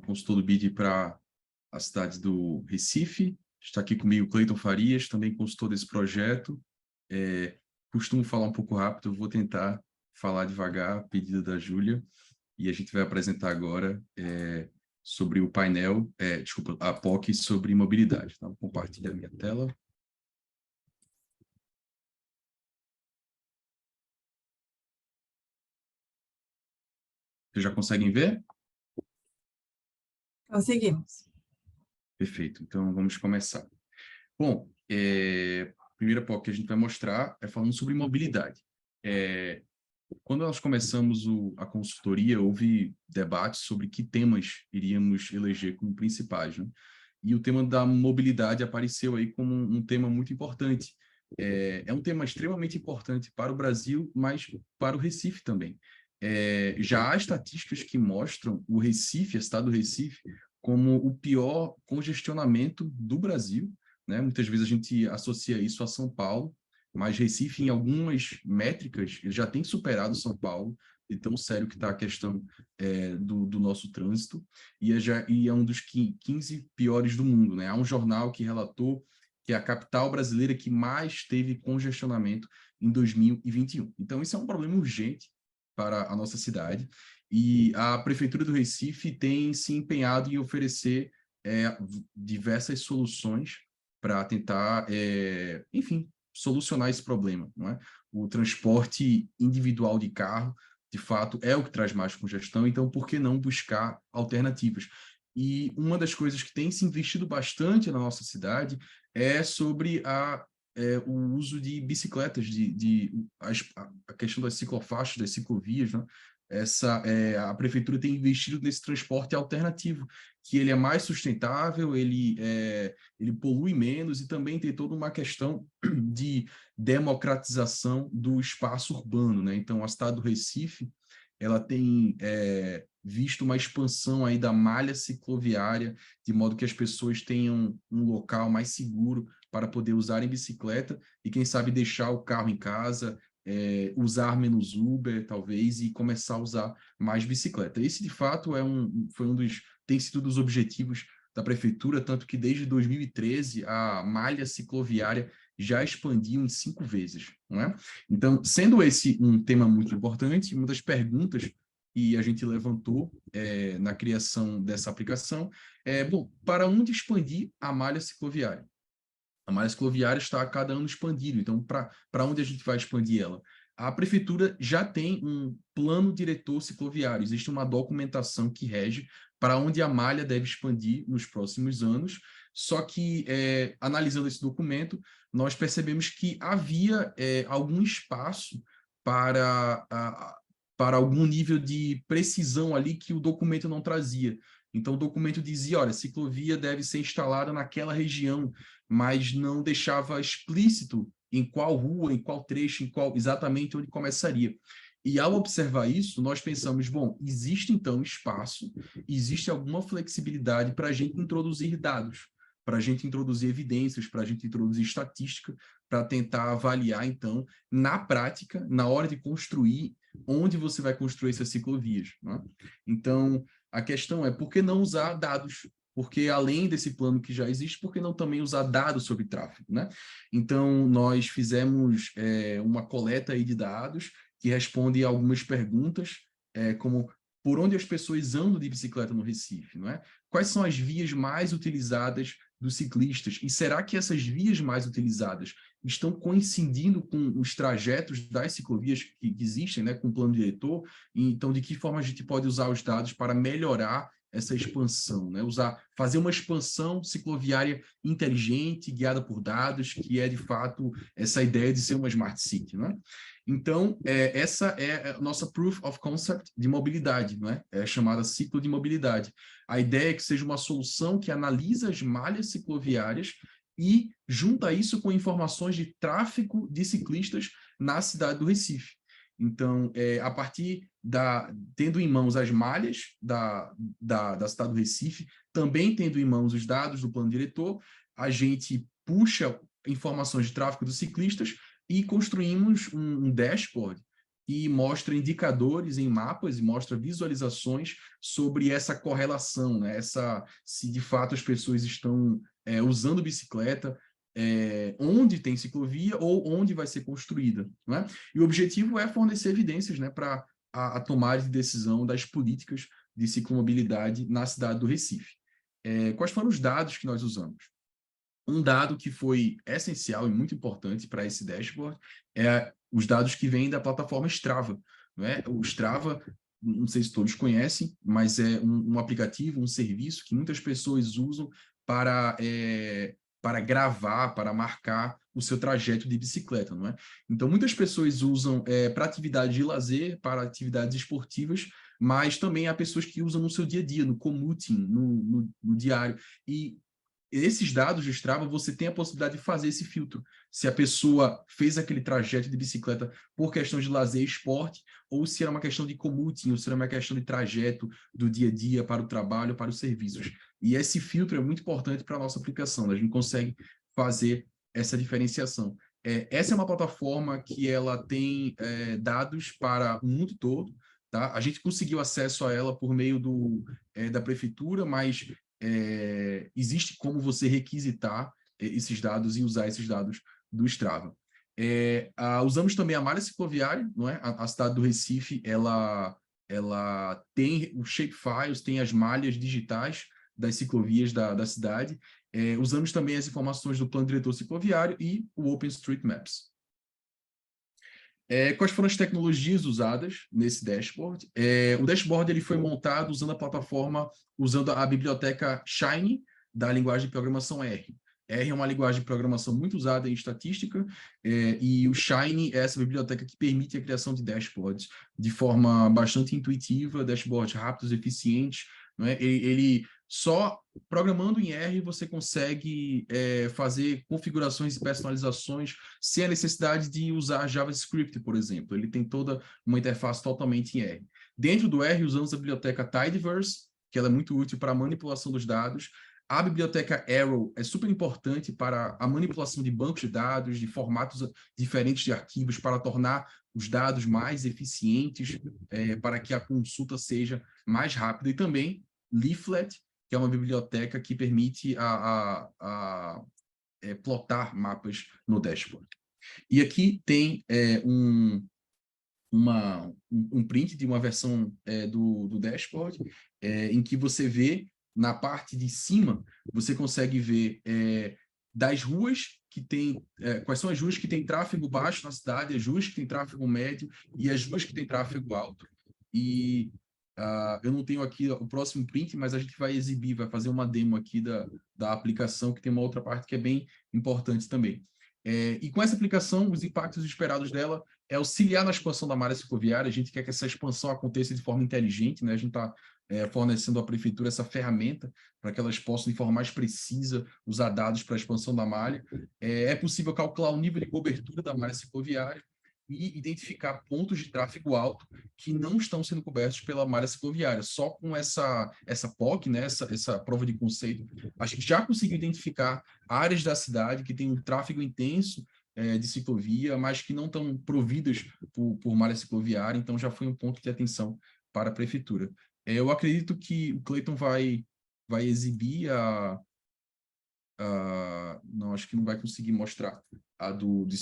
consultor do BID para a cidade do Recife. Está aqui comigo o Cleiton Farias, também consultor desse projeto. Costumo falar um pouco rápido, vou tentar falar devagar, a pedido da Júlia, e a gente vai apresentar agora sobre o painel, a POC sobre mobilidade. Então, vou compartilhar a minha tela. Vocês já conseguem ver? Conseguimos. Perfeito, então vamos começar. Bom, a primeira POC que a gente vai mostrar é falando sobre mobilidade. Quando nós começamos a consultoria, houve debates sobre que temas iríamos eleger como principais, né? E o tema da mobilidade apareceu aí como um tema muito importante. É um tema extremamente importante para o Brasil, mas para o Recife também. Já há estatísticas que mostram o Recife, a cidade do Recife, como o pior congestionamento do Brasil, né? Muitas vezes a gente associa isso a São Paulo, mas Recife, em algumas métricas, ele já tem superado São Paulo, de tão sério que está a questão do nosso trânsito, e é um dos 15 piores do mundo, né? Há um jornal que relatou que é a capital brasileira que mais teve congestionamento em 2021. Então, isso é um problema urgente para a nossa cidade, e a Prefeitura do Recife tem se empenhado em oferecer diversas soluções para tentar, enfim, solucionar esse problema, não é? O transporte individual de carro, de fato, é o que traz mais congestão, então por que não buscar alternativas? E uma das coisas que tem se investido bastante na nossa cidade é sobre o uso de bicicletas, a questão das ciclofaixas, das ciclovias, né? A prefeitura tem investido nesse transporte alternativo, que ele é mais sustentável, ele polui menos e também tem toda uma questão de democratização do espaço urbano, né? Então, a cidade do Recife, ela tem visto uma expansão aí da malha cicloviária, de modo que as pessoas tenham um local mais seguro para poder usarem bicicleta e, quem sabe, deixar o carro em casa, usar menos Uber, talvez, e começar a usar mais bicicleta. Esse, de fato, tem sido dos objetivos da prefeitura, tanto que desde 2013 a malha cicloviária já expandiu em 5 vezes, não é? Então, sendo esse um tema muito importante, uma das perguntas que a gente levantou na criação dessa aplicação bom, para onde expandir a malha cicloviária? A malha cicloviária está a cada ano expandindo, então para onde a gente vai expandir ela? A prefeitura já tem um plano diretor cicloviário, existe uma documentação que rege para onde a malha deve expandir nos próximos anos, só que, analisando esse documento, nós percebemos que havia algum espaço para algum nível de precisão ali que o documento não trazia. Então, o documento dizia, olha, a ciclovia deve ser instalada naquela região, mas não deixava explícito em qual rua, em qual trecho, exatamente onde começaria. E ao observar isso, nós pensamos, bom, existe então espaço, existe alguma flexibilidade para a gente introduzir dados, para a gente introduzir evidências, para a gente introduzir estatística, para tentar avaliar, então, na prática, na hora de construir, onde você vai construir essas ciclovias, né? Então, a questão é, por que não usar dados? Porque, além desse plano que já existe, por que não também usar dados sobre tráfego, né? Então, nós fizemos uma coleta aí de dados que responde a algumas perguntas, como por onde as pessoas andam de bicicleta no Recife, não é? Quais são as vias mais utilizadas dos ciclistas? E será que essas vias mais utilizadas estão coincidindo com os trajetos das ciclovias que existem, né, com o plano diretor? E, então, de que forma a gente pode usar os dados para melhorar essa expansão, né? Fazer uma expansão cicloviária inteligente, guiada por dados, que é, de fato, essa ideia de ser uma Smart City, né? Então, essa é a nossa Proof of Concept de mobilidade, não é? É chamada ciclo de mobilidade. A ideia é que seja uma solução que analisa as malhas cicloviárias e junta isso com informações de tráfego de ciclistas na cidade do Recife. Então, a partir tendo em mãos as malhas da cidade do Recife, também tendo em mãos os dados do plano diretor, a gente puxa informações de tráfego dos ciclistas e construímos um dashboard que mostra indicadores em mapas e mostra visualizações sobre essa correlação, né? Se de fato as pessoas estão usando bicicleta, onde tem ciclovia ou onde vai ser construída, né? E o objetivo é fornecer evidências, né, para a tomada de decisão das políticas de ciclomobilidade na cidade do Recife. Quais foram os dados que nós usamos? Um dado que foi essencial e muito importante para esse dashboard é os dados que vêm da plataforma Strava, não é? O Strava, não sei se todos conhecem, mas é um aplicativo, um serviço que muitas pessoas usam para gravar, para marcar o seu trajeto de bicicleta, não é? Então, muitas pessoas usam para atividades de lazer, para atividades esportivas, mas também há pessoas que usam no seu dia a dia, no commuting, no diário. E esses dados do Strava, você tem a possibilidade de fazer esse filtro. Se a pessoa fez aquele trajeto de bicicleta por questão de lazer e esporte, ou se era uma questão de commuting, ou se era uma questão de trajeto do dia a dia para o trabalho, para os serviços. E esse filtro é muito importante para a nossa aplicação, né? A gente consegue fazer essa diferenciação. Essa é uma plataforma que ela tem dados para o mundo todo, tá? A gente conseguiu acesso a ela por meio da prefeitura, mas existe como você requisitar esses dados e usar esses dados do Strava. Usamos também a malha cicloviária, não é? A cidade do Recife, ela tem os shapefiles, tem as malhas digitais das ciclovias da cidade. Usamos também as informações do plano diretor cicloviário e o OpenStreetMaps. Quais foram as tecnologias usadas nesse dashboard? O dashboard ele foi montado usando a plataforma, usando a biblioteca Shiny da linguagem de programação R. R é uma linguagem de programação muito usada em estatística, e o Shiny é essa biblioteca que permite a criação de dashboards de forma bastante intuitiva, dashboards rápidos, eficientes, não é? Ele só programando em R você consegue fazer configurações e personalizações sem a necessidade de usar JavaScript, por exemplo. Ele tem toda uma interface totalmente em R. Dentro do R, usamos a biblioteca Tidyverse, que ela é muito útil para a manipulação dos dados. A biblioteca Arrow é super importante para a manipulação de bancos de dados, de formatos diferentes de arquivos, para tornar os dados mais eficientes, para que a consulta seja mais rápida. E também Leaflet, que é uma biblioteca que permite plotar mapas no dashboard. E aqui tem um print de uma versão do dashboard, em que você vê, na parte de cima, você consegue ver das ruas que tem, quais são as ruas que têm tráfego baixo na cidade, as ruas que têm tráfego médio e as ruas que têm tráfego alto. E eu não tenho aqui o próximo print, mas a gente vai exibir, vai fazer uma demo aqui da aplicação, que tem uma outra parte que é bem importante também. E com essa aplicação, os impactos esperados dela é auxiliar na expansão da malha cicloviária. A gente quer que essa expansão aconteça de forma inteligente, né? A gente está fornecendo à prefeitura essa ferramenta para que elas possam, de forma mais precisa, usar dados para a expansão da malha. É possível calcular o nível de cobertura da malha cicloviária e identificar pontos de tráfego alto que não estão sendo cobertos pela malha cicloviária. Só com essa POC, né, essa prova de conceito, a gente já conseguiu identificar áreas da cidade que têm um tráfego intenso de ciclovia, mas que não estão providas por malha cicloviária, então já foi um ponto de atenção para a prefeitura. Eu acredito que o Cleiton vai exibir não, acho que não vai conseguir mostrar a de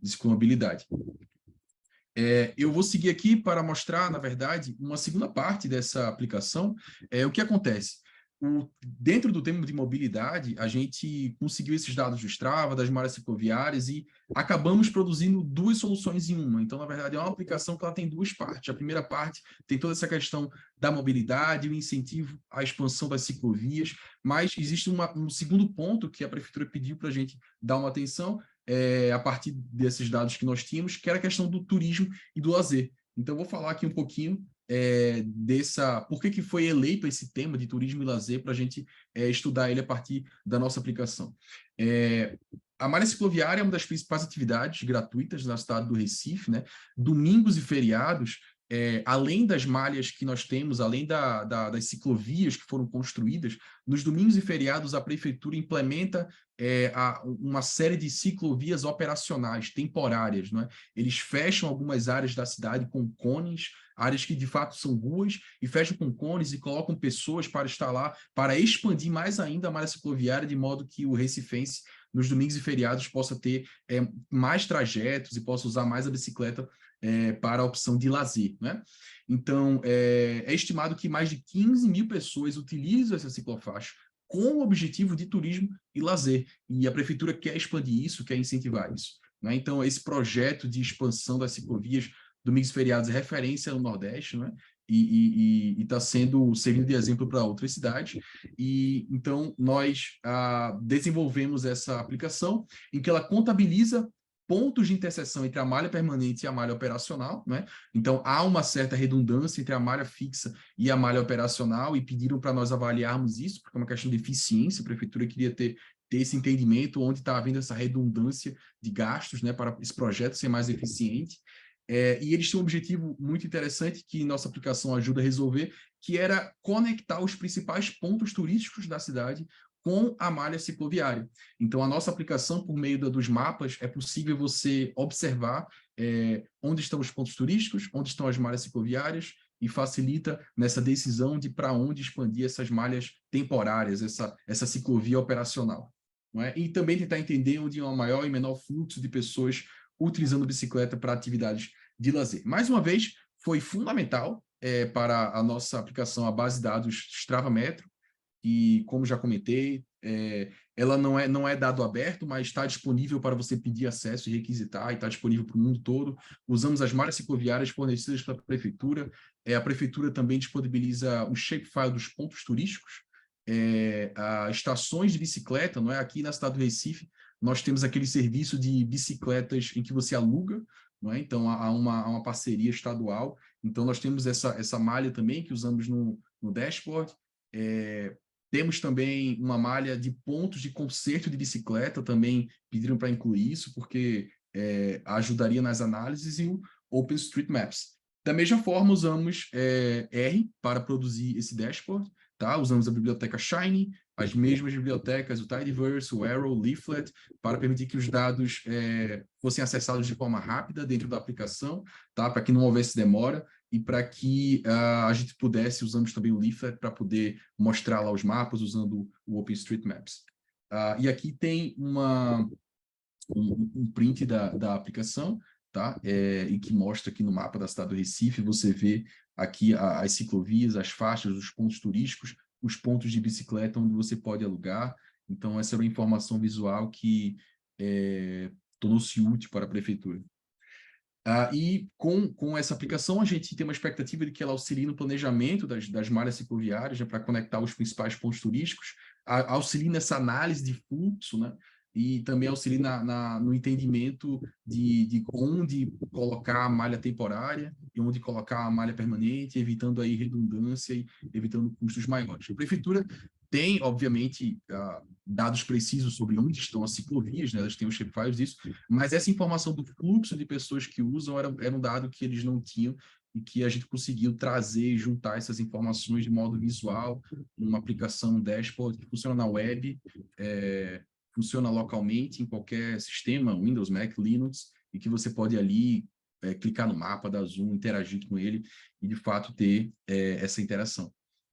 ciclomobilidade. Eu vou seguir aqui para mostrar, na verdade, uma segunda parte dessa aplicação. O que acontece? Dentro do tema de mobilidade, a gente conseguiu esses dados do Strava, das malhas cicloviárias, e acabamos produzindo duas soluções em uma. Então, na verdade, é uma aplicação que ela tem duas partes. A primeira parte tem toda essa questão da mobilidade, o incentivo à expansão das ciclovias, mas existe um segundo ponto que a prefeitura pediu para a gente dar uma atenção, a partir desses dados que nós tínhamos, que era a questão do turismo e do lazer. Então, eu vou falar aqui um pouquinho por que foi eleito esse tema de turismo e lazer para a gente estudar ele a partir da nossa aplicação. A malha cicloviária é uma das principais atividades gratuitas na cidade do Recife, né? Domingos e feriados, além das malhas que nós temos, além das ciclovias que foram construídas, nos domingos e feriados a prefeitura implementa uma série de ciclovias operacionais, temporárias, não é? Eles fecham algumas áreas da cidade com cones, áreas que de fato são ruas, e fecham com cones e colocam pessoas para estar lá, para expandir mais ainda a malha cicloviária, de modo que o recifense, nos domingos e feriados, possa ter mais trajetos e possa usar mais a bicicleta para a opção de lazer, né? Então, é estimado que mais de 15 mil pessoas utilizam essa ciclofaixa com o objetivo de turismo e lazer. E a prefeitura quer expandir isso, quer incentivar isso, né? Então, esse projeto de expansão das ciclovias, domingos e feriados, é referência no Nordeste, né? E está servindo de exemplo para outras cidades. E então nós desenvolvemos essa aplicação em que ela contabiliza pontos de interseção entre a malha permanente e a malha operacional, né? Então há uma certa redundância entre a malha fixa e a malha operacional, e pediram para nós avaliarmos isso, porque é uma questão de eficiência. A prefeitura queria ter esse entendimento onde está havendo essa redundância de gastos, né, para esse projeto ser mais eficiente. E eles têm um objetivo muito interessante que nossa aplicação ajuda a resolver, que era conectar os principais pontos turísticos da cidade com a malha cicloviária. Então, a nossa aplicação, por meio dos mapas, é possível você observar onde estão os pontos turísticos, onde estão as malhas cicloviárias, e facilita nessa decisão de para onde expandir essas malhas temporárias, essa ciclovia operacional. Não é? E também tentar entender onde há um maior e menor fluxo de pessoas utilizando bicicleta para atividades de lazer. Mais uma vez, foi fundamental para a nossa aplicação a base de dados Strava Metro, e, como já comentei, ela não é dado aberto, mas está disponível para você pedir acesso e requisitar, e está disponível para o mundo todo. Usamos as malhas cicloviárias fornecidas pela prefeitura. A prefeitura também disponibiliza um shapefile dos pontos turísticos, estações de bicicleta, não é? Aqui na cidade do Recife, nós temos aquele serviço de bicicletas em que você aluga, não é? Então, há uma parceria estadual. Então, nós temos essa malha também que usamos no dashboard. Temos também uma malha de pontos de conserto de bicicleta, também pediram para incluir isso, porque ajudaria nas análises, e o OpenStreetMaps. Da mesma forma, usamos R para produzir esse dashboard, tá? Usamos a biblioteca Shiny, as mesmas bibliotecas, o Tidyverse, o Arrow, o Leaflet, para permitir que os dados fossem acessados de forma rápida dentro da aplicação, tá? Para que não houvesse demora, e para que a gente pudesse, usamos também o Leaflet para poder mostrar lá os mapas usando o OpenStreetMaps. E aqui tem um print da aplicação, tá? E que mostra aqui no mapa da cidade do Recife, você vê aqui as ciclovias, as faixas, os pontos turísticos, os pontos de bicicleta onde você pode alugar. Então, essa era uma informação visual que tornou-se útil para a prefeitura. E com essa aplicação, a gente tem uma expectativa de que ela auxilie no planejamento das malhas cicloviárias, né, para conectar os principais pontos turísticos, auxilie nessa análise de fluxo, né, e também auxilie no entendimento de onde colocar a malha temporária e onde colocar a malha permanente, evitando aí redundância e evitando custos maiores. A prefeitura tem, obviamente, dados precisos sobre onde estão as ciclovias, né? Elas têm os shapefiles disso, mas essa informação do fluxo de pessoas que usam era um dado que eles não tinham, e que a gente conseguiu trazer e juntar essas informações de modo visual, numa aplicação, um dashboard que funciona na web, funciona localmente em qualquer sistema, Windows, Mac, Linux, e que você pode ali clicar no mapa da Zoom, interagir com ele e, de fato, ter essa interação.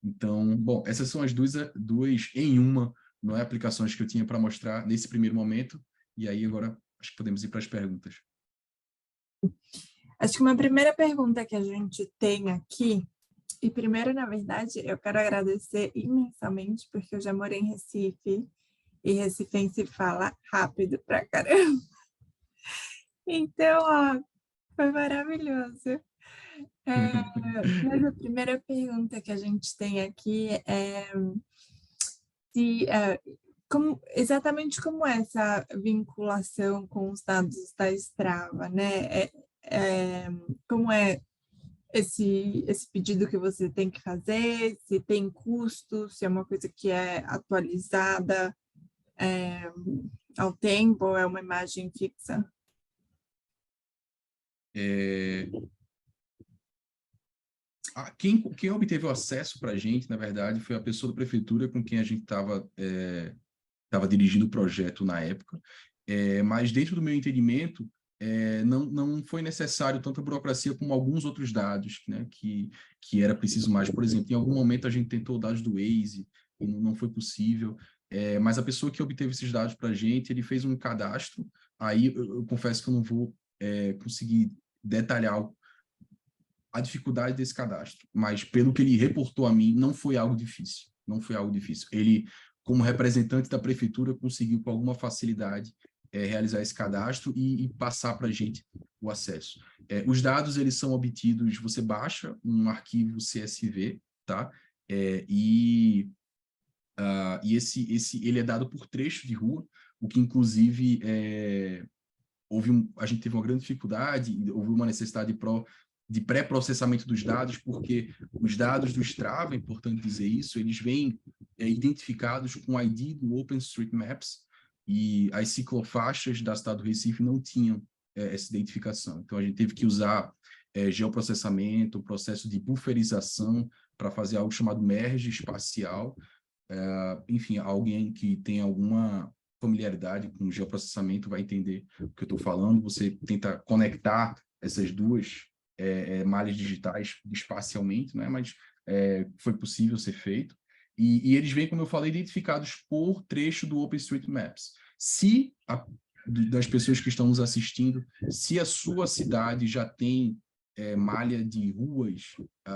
Então, bom, essas são as duas em uma, não é, aplicações que eu tinha para mostrar nesse primeiro momento, e aí agora acho que podemos ir para as perguntas. Acho que uma primeira pergunta que a gente tem aqui, e primeiro, na verdade, eu quero agradecer imensamente, porque eu já morei em Recife, e recifense fala rápido pra caramba. Então, ó, foi maravilhoso. Mas a primeira pergunta que a gente tem aqui é se, exatamente como é essa vinculação com os dados da Strava, né? Como é esse pedido que você tem que fazer, se tem custo, se é uma coisa que é atualizada ao tempo, ou é uma imagem fixa? Quem obteve o acesso para a gente, na verdade, foi a pessoa da prefeitura com quem a gente estava estava dirigindo o projeto na época, mas dentro do meu entendimento, não foi necessário tanta burocracia como alguns outros dados, né, que era preciso mais. Por exemplo, em algum momento a gente tentou dados do Waze e não foi possível, mas a pessoa que obteve esses dados para a gente, ele fez um cadastro, aí eu confesso que eu não vou conseguir detalhar a dificuldade desse cadastro, mas pelo que ele reportou a mim, não foi algo difícil, não foi algo difícil. Ele, como representante da prefeitura, conseguiu com alguma facilidade realizar esse cadastro e passar para a gente o acesso. Os dados, eles são obtidos, você baixa um arquivo CSV, tá? E ele é dado por trecho de rua, o que inclusive a gente teve uma grande dificuldade, houve uma necessidade de pré-processamento dos dados, porque os dados do Strava, é importante dizer isso, eles vêm identificados com o ID do OpenStreetMaps, e as ciclofaixas da cidade do Recife não tinham essa identificação. Então, a gente teve que usar geoprocessamento, processo de bufferização, para fazer algo chamado merge espacial. Enfim, alguém que tem alguma familiaridade com geoprocessamento vai entender o que eu estou falando. Você tenta conectar essas duas malhas digitais espacialmente, né? Mas foi possível ser feito. E eles vêm, como eu falei, identificados por trecho do OpenStreetMaps. Das pessoas que estão nos assistindo, se a sua cidade já tem malha de ruas,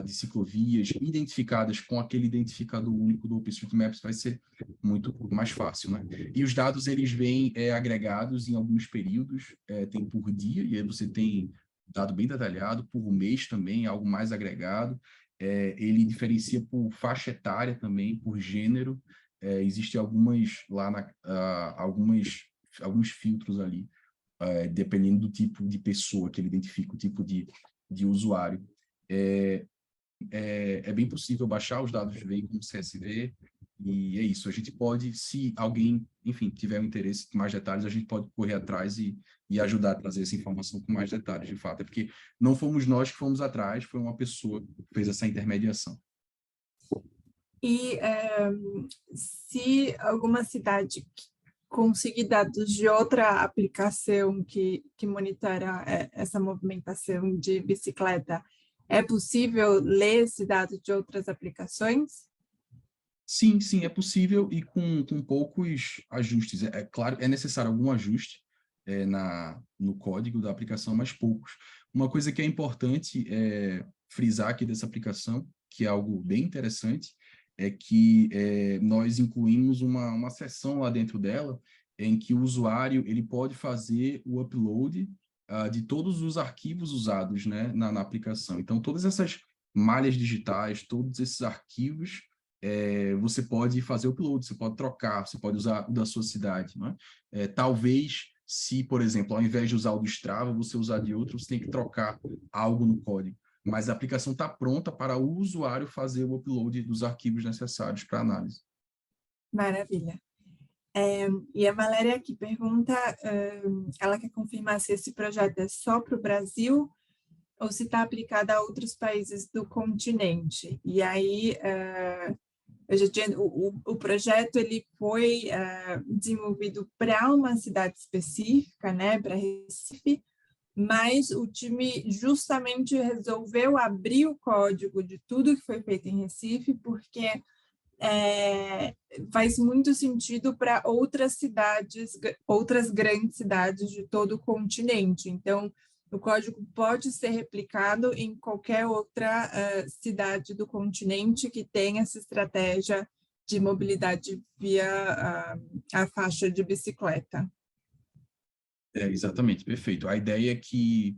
de ciclovias identificadas com aquele identificador único do OpenStreetMaps, vai ser muito mais fácil, né? E os dados, eles vêm agregados em alguns períodos, tem por dia, e aí você tem dado bem detalhado, por mês também, algo mais agregado. Ele diferencia por faixa etária também, por gênero. Existem alguns filtros ali, dependendo do tipo de pessoa que ele identifica, o tipo de usuário. É bem possível baixar os dados de veículo CSV, e é isso. A gente pode, se alguém, enfim, tiver um interesse em mais detalhes, a gente pode correr atrás e ajudar a trazer essa informação com mais detalhes, de fato. É porque não fomos nós que fomos atrás, foi uma pessoa que fez essa intermediação. E se alguma cidade conseguir dados de outra aplicação que monitora essa movimentação de bicicleta, é possível ler esse dado de outras aplicações? Sim, sim, é possível e com poucos ajustes. Claro, é necessário algum ajuste no código da aplicação, mas poucos. Uma coisa que é importante frisar aqui dessa aplicação, que é algo bem interessante, é que nós incluímos uma seção lá dentro dela em que o usuário ele pode fazer o upload de todos os arquivos usados, né, na aplicação. Então, todas essas malhas digitais, todos esses arquivos, você pode fazer o upload, você pode trocar, você pode usar o da sua cidade, né? Talvez, se, por exemplo, ao invés de usar o do Strava, você usar de outro, você tem que trocar algo no código. Mas a aplicação está pronta para o usuário fazer o upload dos arquivos necessários para análise. Maravilha. E a Valéria aqui pergunta, ela quer confirmar se esse projeto é só para o Brasil ou se está aplicado a outros países do continente. E aí, o projeto ele foi desenvolvido para uma cidade específica, né, para Recife, mas o time justamente resolveu abrir o código de tudo que foi feito em Recife, porque faz muito sentido para outras cidades, outras grandes cidades de todo o continente. Então, o código pode ser replicado em qualquer outra cidade do continente que tenha essa estratégia de mobilidade via a faixa de bicicleta. Exatamente, perfeito. A ideia é que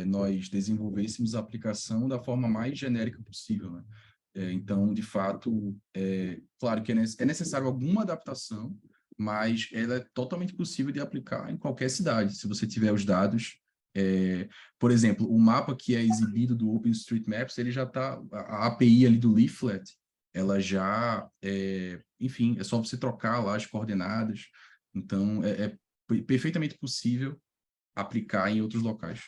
nós desenvolvêssemos a aplicação da forma mais genérica possível, né? Então, de fato, claro que é necessário alguma adaptação, mas ela é totalmente possível de aplicar em qualquer cidade, se você tiver os dados. Por exemplo, o mapa que é exibido do OpenStreetMaps, ele já está, a API ali do Leaflet, ela já, enfim, é só você trocar lá as coordenadas. Então, é perfeitamente possível aplicar em outros locais.